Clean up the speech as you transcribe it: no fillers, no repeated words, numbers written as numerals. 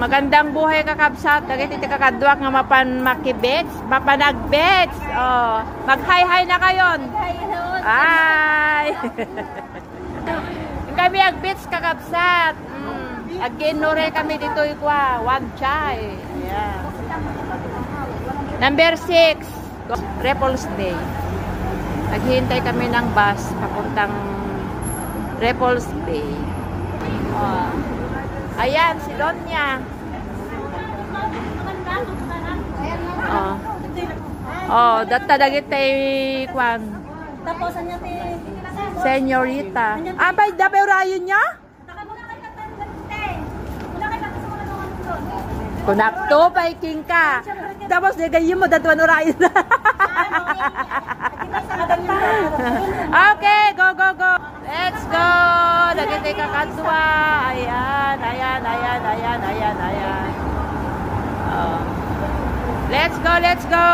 Magandang buhay kakabsat. Dagiti ti kakadwak nga mapan makibets, mapanagbets. Oh, mag-hi-hi na kayon. Hi. Kami agbets kakabsat. Ag-inure kami dito ikwa, wagchay. Ayan. Number 6, Repulse Bay. Naghihintay kami ng bus papuntang Repulse Bay. Oh. Ayan, si Donya. Oh. Oh, data dagit tay kwan. Tapos anya ti Senyorita. Abay, dapat urayon niya? Kunakto, paiking ka. Tapos, nagayon mo, datuan urayon na. Okay, go, go, go. Let's go. Nagitay ka katwa. Ayan, ayan, ayan, ayan, ayan, ayan. Oh. Let's go, let's go.